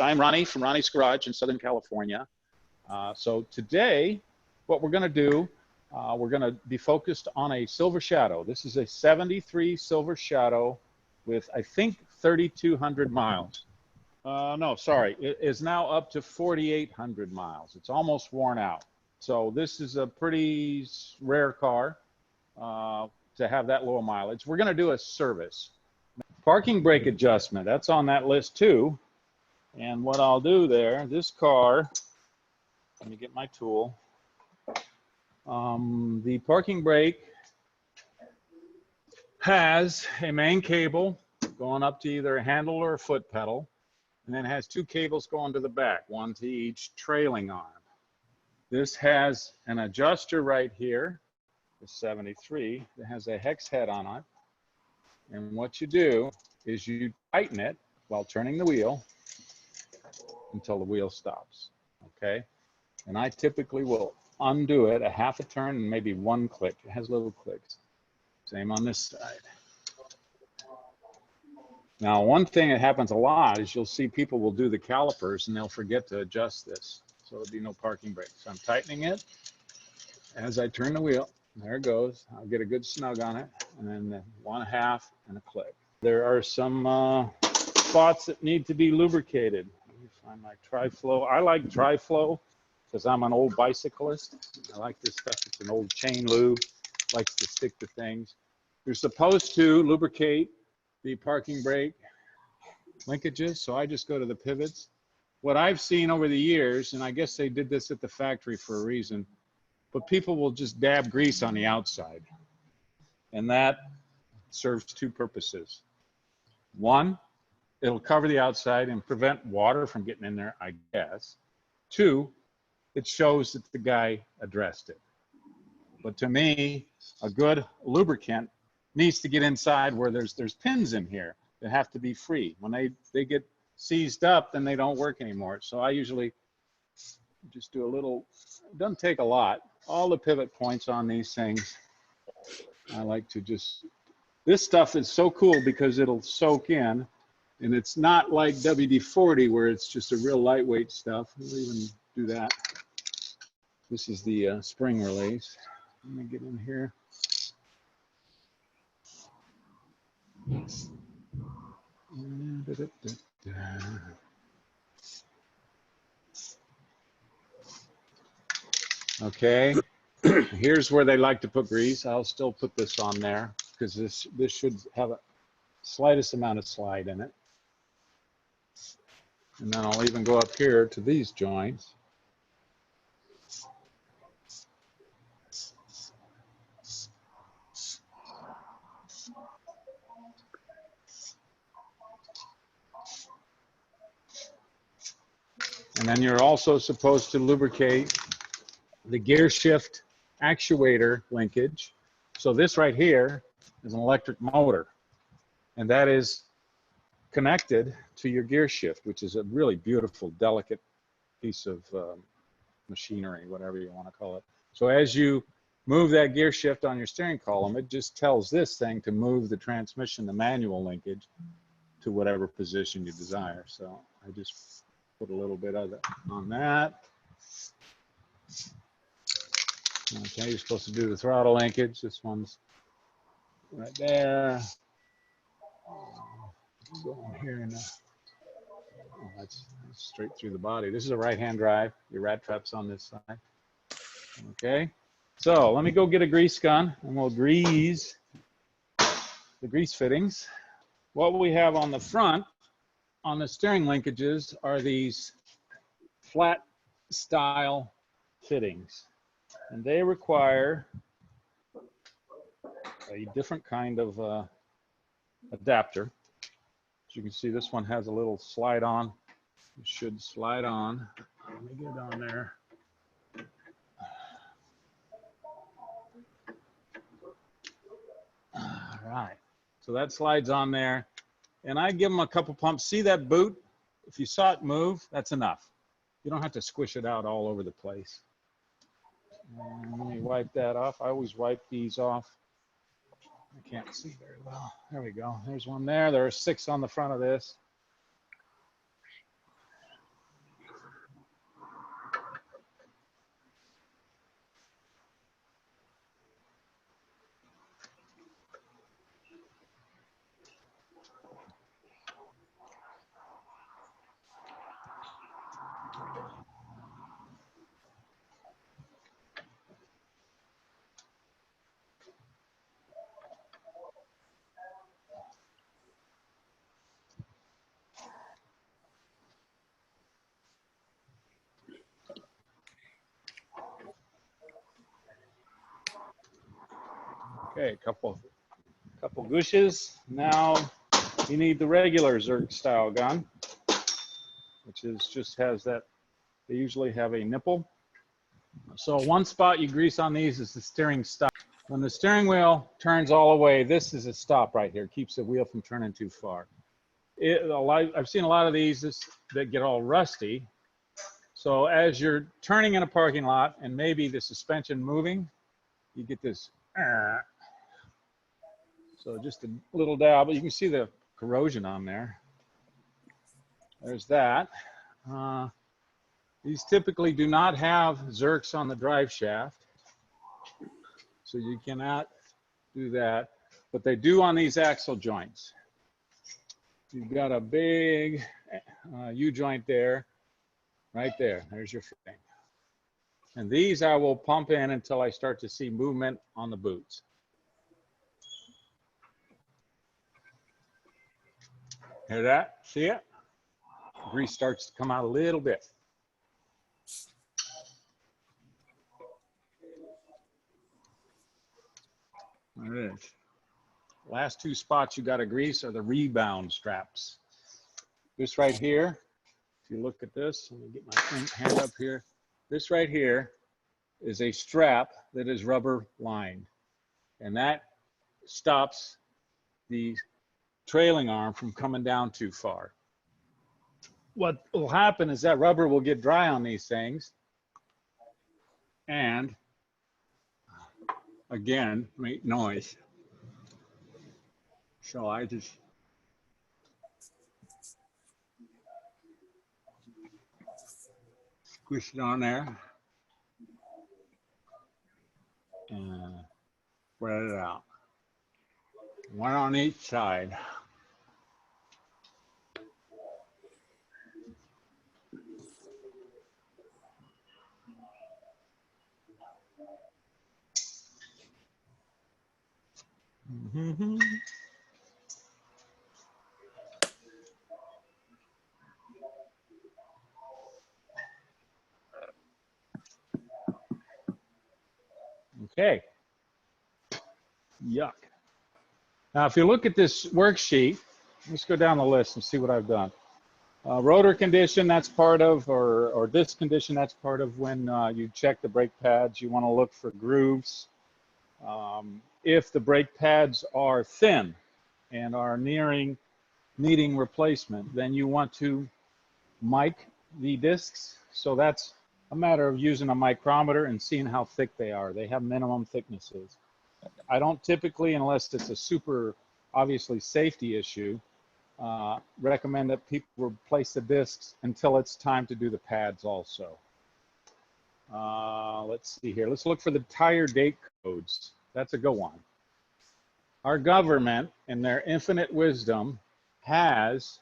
I'm Ronnie from Ronnie's Garage in Southern California. So today, what we're going to do, we're going to be focused on a Silver Shadow. This is a 73 Silver Shadow with, I think, 3,200 miles. No, sorry, it is now up to 4,800 miles. It's almost worn out. So this is a pretty rare car to have that low mileage. We're going to do a service. Parking brake adjustment, that's on that list too. And what I'll do there, this car, let me get my tool. The parking brake has a main cable going up to either a handle or a foot pedal, and then has two cables going to the back, one to each trailing arm. This has an adjuster right here, the 73, that has a hex head on it. And what you do is you tighten it while turning the wheel until the wheel stops, okay? And I typically will undo it a half a turn and maybe one click. It has little clicks. Same on this side. Now, one thing that happens a lot is you'll see people will do the calipers and they'll forget to adjust this. So there'll be no parking brake. So I'm tightening it as I turn the wheel. There it goes. I'll get a good snug on it. And then one half and a click. There are some spots that need to be lubricated. Let me find my Tri-Flow. I like Tri-Flow because I'm an old bicyclist. I like this stuff. It's an old chain lube. Likes to stick to things. You're supposed to lubricate the parking brake linkages. So I just go to the pivots. What I've seen over the years, and I guess they did this at the factory for a reason, but people will just dab grease on the outside. And that serves two purposes. One, it'll cover the outside and prevent water from getting in there, I guess. Two, it shows that the guy addressed it. But to me, a good lubricant needs to get inside where there's pins in here that have to be free. When they get seized up, then they don't work anymore. So I usually just do a little, it doesn't take a lot. All the pivot points on these things, I like to just, this stuff is so cool because it'll soak in, and it's not like WD-40 where it's just a real lightweight stuff. We'll even do that. This is the spring release. Let me get in here. Okay, here's where they like to put grease. I'll still put this on there because this should have a slightest amount of slide in it. And then I'll even go up here to these joints. And then you're also supposed to lubricate the gear shift actuator linkage. So this right here is an electric motor, and that is connected to your gear shift, which is a really beautiful, delicate piece of machinery, whatever you want to call it. So as you move that gear shift on your steering column, it just tells this thing to move the transmission, the manual linkage, to whatever position you desire. So I just put a little bit of it on that. Okay, you're supposed to do the throttle linkage. This one's right there. Going here and oh, that's straight through the body. This is a right-hand drive. Your rat trap's on this side. Okay, so let me go get a grease gun and we'll grease the grease fittings. What we have on the front on the steering linkages are these flat style fittings, and they require a different kind of adapter. As you can see, this one has a little slide on. It should slide on. Let me get on there. All right, so that slides on there, and I give them a couple pumps. See that boot? If you saw it move, that's enough. You don't have to squish it out all over the place. And let me wipe that off. I always wipe these off. I can't see very well. There we go. There's one there. There are 6 on the front of this. Okay, couple gushes. Now you need the regular Zerk style gun, which is just has that, they usually have a nipple. So one spot you grease on these is the steering stop. When the steering wheel turns all the way, this is a stop right here. Keeps the wheel from turning too far. I've seen a lot of these that get all rusty. So as you're turning in a parking lot and maybe the suspension moving, you get this. So just a little dab, but you can see the corrosion on there. There's that. These typically do not have Zerks on the drive shaft, so you cannot do that, but they do on these axle joints. You've got a big U-joint there, right there. There's your fitting. And these I will pump in until I start to see movement on the boots. Hear that? See it? Grease starts to come out a little bit. There it is. Last two spots you got to grease are the rebound straps. This right here, if you look at this, let me get my hand up here. This right here is a strap that is rubber lined, and that stops the trailing arm from coming down too far. What will happen is that rubber will get dry on these things, and again, make noise. So I just squish it on there and spread it out. One on each side. Mm-hmm. Okay. Yuck. Now, if you look at this worksheet, let's go down the list and see what I've done. Rotor condition, that's part of, or this condition, that's part of when you check the brake pads. You want to look for grooves. If the brake pads are thin and are needing replacement, then you want to mic the discs. So that's a matter of using a micrometer and seeing how thick they are. They have minimum thicknesses. I don't typically, unless it's a super obviously safety issue, recommend that people replace the discs until it's time to do the pads also. Let's see here. Let's look for the tire date codes. That's a good one. Our government, in their infinite wisdom, has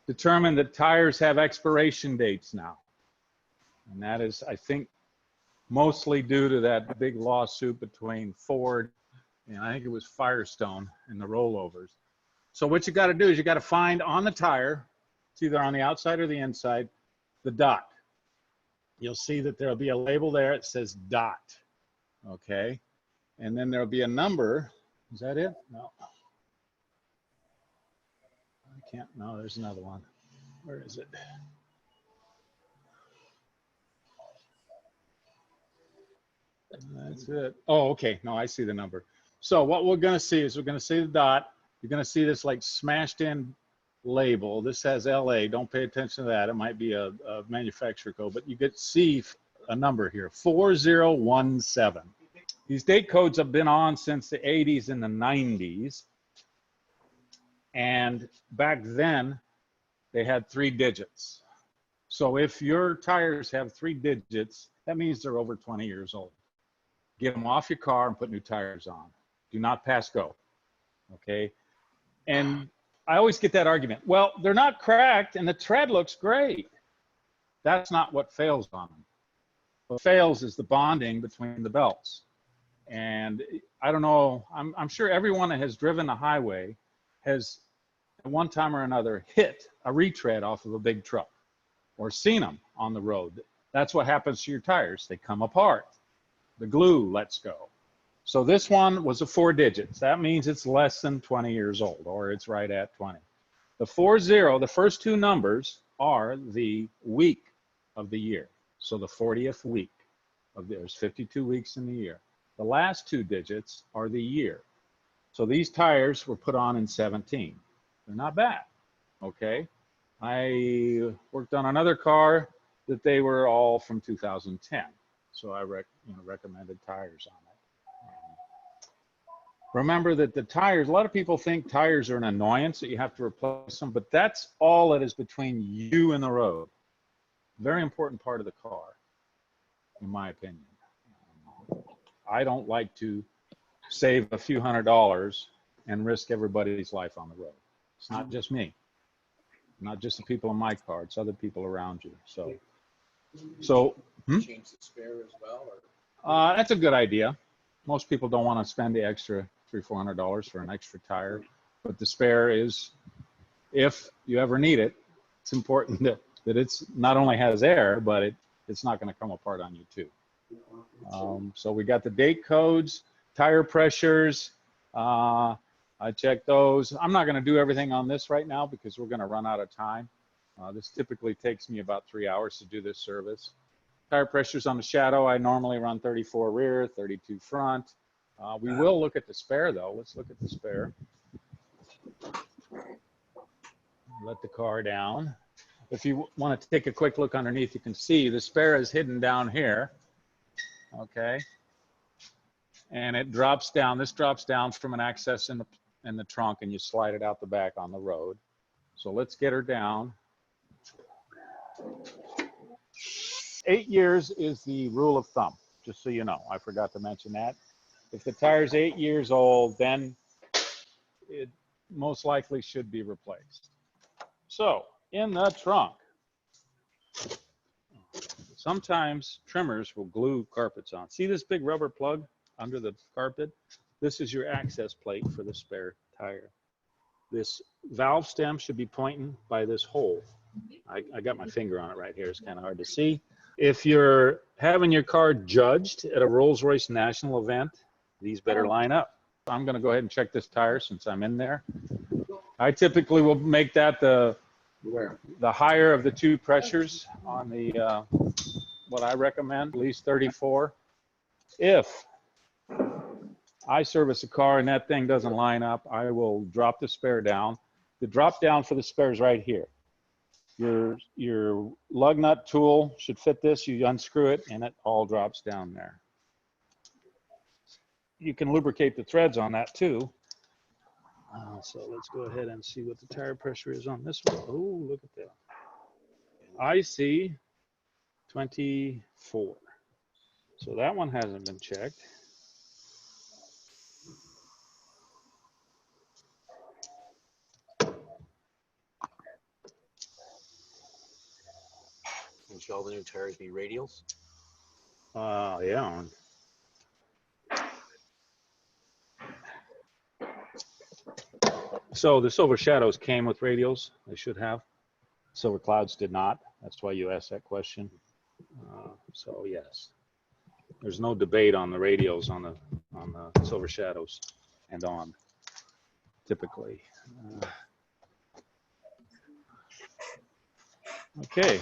determined that tires have expiration dates now. And that is, I think, mostly due to that big lawsuit between Ford and I think it was Firestone and the rollovers. So what you got to do is you got to find on the tire, it's either on the outside or the inside, the dot. You'll see that there'll be a label there. It says dot. Okay. And then there'll be a number. Is that it? No. I can't. No, there's another one. Where is it? That's it. Oh, okay. No, I see the number. So what we're going to see is we're going to see the dot. You're going to see this like smashed in label. This has LA. Don't pay attention to that. It might be a manufacturer code, but you get see a number here, 4017. These date codes have been on since the 80s and the 90s. And back then, they had 3 digits. So if your tires have 3 digits, that means they're over 20 years old. Get them off your car and put new tires on. Do not pass go, okay? And I always get that argument. Well, they're not cracked and the tread looks great. That's not what fails on them. What fails is the bonding between the belts. And I don't know, I'm sure everyone that has driven the highway has at one time or another hit a retread off of a big truck or seen them on the road. That's what happens to your tires. They come apart. The glue lets go. So this one was a 4 digits. That means it's less than 20 years old, or it's right at 20. The 40, the first two numbers are the week of the year. So the 40th week of there's 52 weeks in the year. The last two digits are the year. So these tires were put on in 17. They're not bad, okay? I worked on another car that they were all from 2010. So I recommended tires on it. Remember that the tires, a lot of people think tires are an annoyance, that you have to replace them, but that's all that is between you and the road. Very important part of the car, in my opinion. I don't like to save a few $100s and risk everybody's life on the road. It's not just me, not just the people in my car, it's other people around you. So change the spare as well, or? That's a good idea. Most people don't want to spend the extra $300-400 for an extra tire, but the spare is, if you ever need it, it's important that it's not only has air, but it's not going to come apart on you too. So we got the date codes, tire pressures. I checked those. I'm not going to do everything on this right now because we're going to run out of time. This typically takes me about 3 hours to do this service. Tire pressures on the Shadow, I normally run 34 rear, 32 front. We will look at the spare though. Let's look at the spare. Let the car down. If you want to take a quick look underneath, you can see the spare is hidden down here. Okay. And it drops down. This drops down from an access in the trunk, and you slide it out the back on the road. So let's get her down. 8 years is the rule of thumb, just so you know. I forgot to mention that. If the tire's 8 years old, then it most likely should be replaced. So in the trunk, sometimes trimmers will glue carpets on. See this big rubber plug under the carpet? This is your access plate for the spare tire. This valve stem should be pointing by this hole. I got my finger on it right here. It's kind of hard to see. If you're having your car judged at a Rolls-Royce national event, these better line up. I'm going to go ahead and check this tire since I'm in there. I typically will make that the higher of the two pressures on the, what I recommend, at least 34. If I service a car and that thing doesn't line up, I will drop the spare down. The drop down for the spare is right here. Your lug nut tool should fit this. You unscrew it and it all drops down there. You can lubricate the threads on that too. So let's go ahead and see what the tire pressure is on this one. Oh, look at that. I see 24. So that one hasn't been checked. And should all the new tires be radials? Yeah. So the Silver Shadows came with radials. They should have. Silver Clouds did not. That's why you asked that question. So yes, there's no debate on the radials on the Silver Shadows and on typically. Okay.